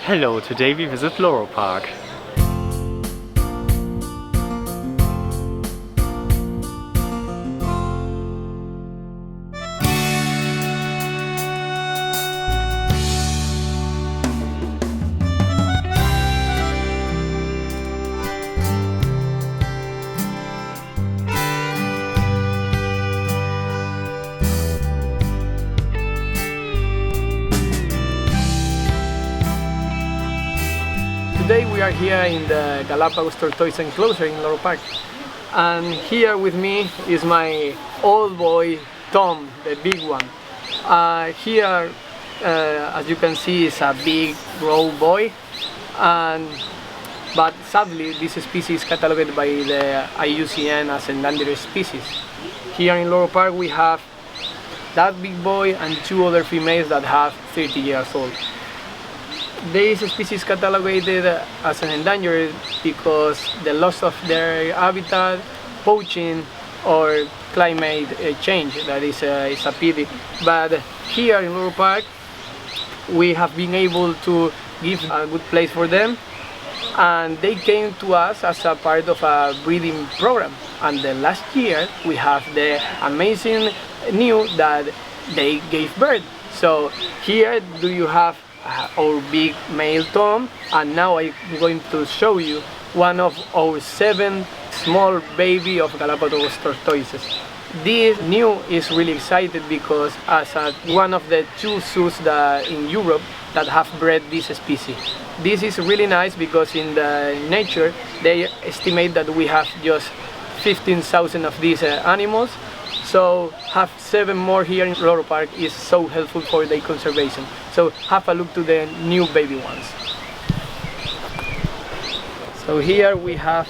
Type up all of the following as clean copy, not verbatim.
Hello, today we visit Loro Parque. Today we are here in the Galapagos tortoise enclosure in Loro Parque, and here with me is my old boy Tom, the big one. Here, as you can see, is a big grown boy, but sadly this species is catalogued by the IUCN as endangered species. Here in Loro Parque we have that big boy and two other females that have 30 years old. This species catalogued as an endangered because the loss of their habitat, poaching, or climate change, that is a pity. But here in Loro Parque we have been able to give a good place for them, and they came to us as a part of a breeding program. And the last year we have the amazing news that they gave birth. So here do you have our big male Tom, and now I'm going to show you one of our 7 small baby of Galapagos tortoises. This new is really excited because as one of the 2 zoos in Europe that have bred this species. This is really nice because in the nature they estimate that we have just 15,000 of these animals. So have 7 more here in Loro Parque is so helpful for their conservation. So have a look to the new baby ones. So here we have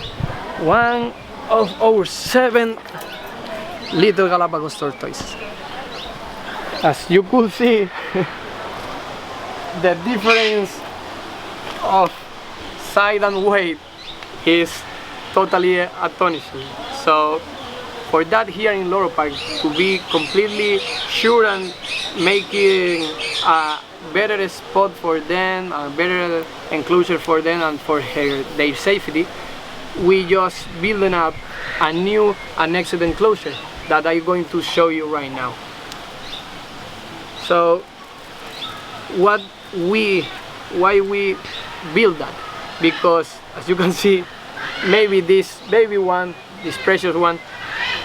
one of our 7 little Galapagos tortoises. As you could see, the difference of size and weight is totally astonishing. So for that, here in Loro Parque, to be completely sure and making a better spot for them, a better enclosure for them and for their safety, we just building up a new annexed enclosure that I'm going to show you right now. So why we build that? Because as you can see, maybe this baby one, this precious one,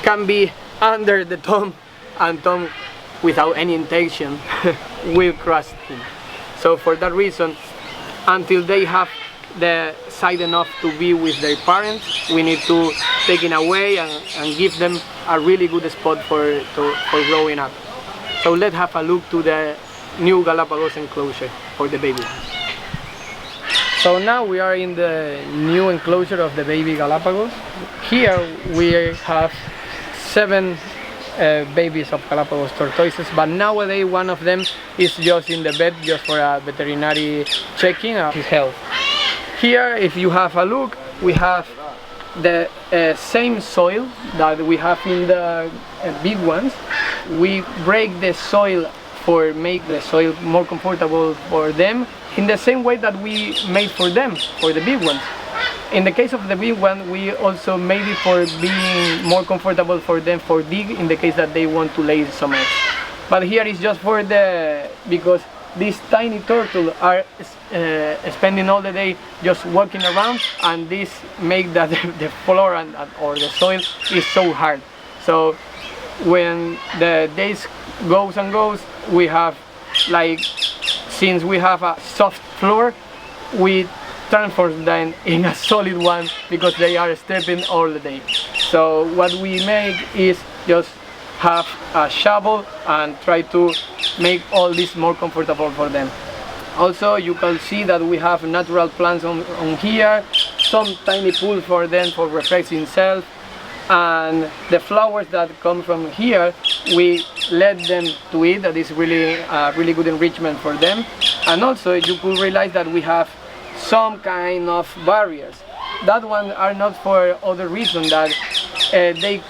can be under the Tom, and Tom, without any intention, will crush him. So for that reason, until they have the size enough to be with their parents, we need to take it away and give them a really good spot for growing up. So let's have a look to the new Galapagos enclosure for the baby ones. So now we are in the new enclosure of the baby Galapagos. Here we have 7 babies of Galapagos tortoises, but nowadays one of them is just in the vet just for a veterinary checking of his health. Here, if you have a look, we have the same soil that we have in the big ones. We break the soil for make the soil more comfortable for them in the same way that we made for them, for the big ones. In the case of the big one, we also made it for being more comfortable for them for dig in the case that they want to lay some eggs. But here is just for because these tiny turtles are spending all the day just walking around, and this make that the floor or the soil is so hard. So when the days goes and goes, we have since we have a soft floor, we transform them in a solid one because they are stepping all the day. So what we make is just have a shovel and try to make all this more comfortable for them. Also, you can see that we have natural plants on here, some tiny pools for them for refreshing self, and the flowers that come from here, we let them to eat. That is really good enrichment for them. And also you could realize that we have some kind of barriers. That one are not for other reason, that they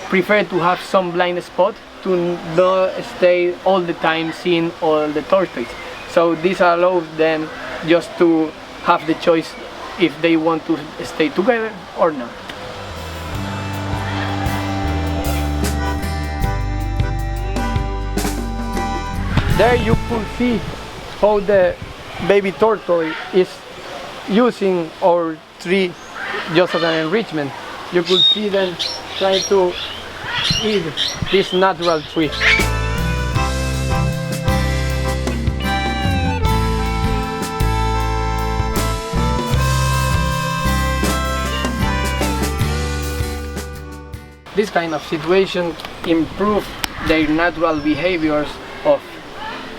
prefer to have some blind spot to not stay all the time seeing all the tortoise. So this allows them just to have the choice if they want to stay together or not. There you could see how the baby tortoise is using our tree just as an enrichment. You could see them trying to eat this natural tree. This kind of situation improve their natural behaviors of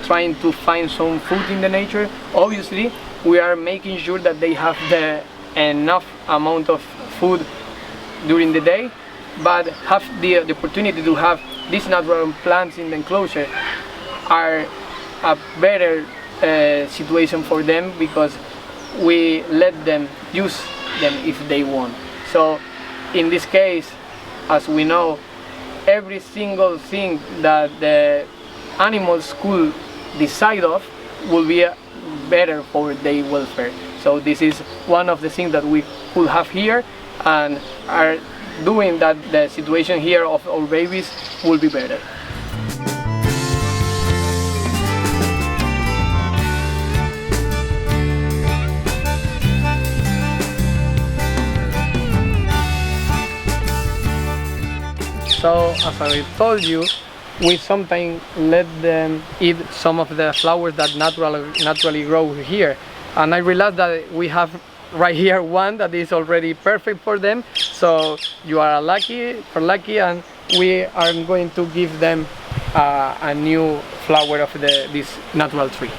trying to find some food in the nature. Obviously, we are making sure that they have the enough amount of food during the day, but have the opportunity to have these natural plants in the enclosure are a better situation for them, because we let them use them if they want. So in this case, as we know, every single thing that the animals could decide of will be better for their welfare. So this is one of the things that we could have here, and are doing that the situation here of our babies will be better. So as I told you, we sometimes let them eat some of the flowers that naturally grow here. And I realized that we have right here one that is already perfect for them. So you are lucky, and we are going to give them a new flower of this natural tree.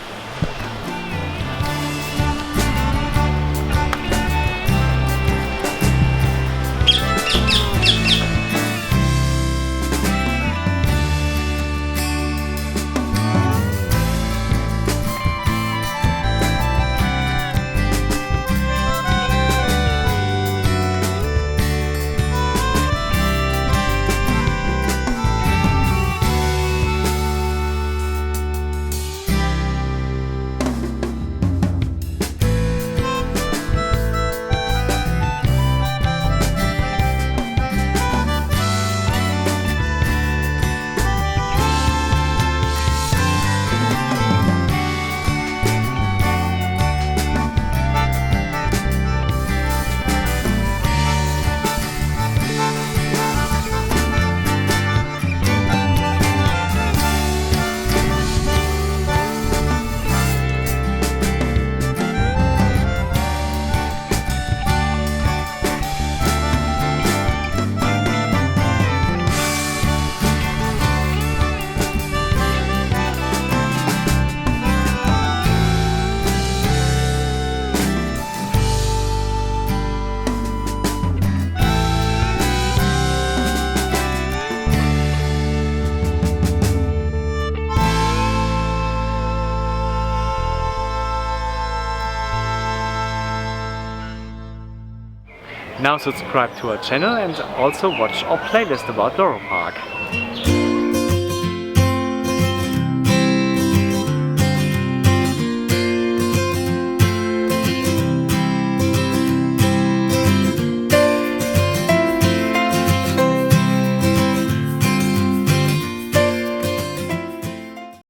Now subscribe to our channel and also watch our playlist about Loro Parque.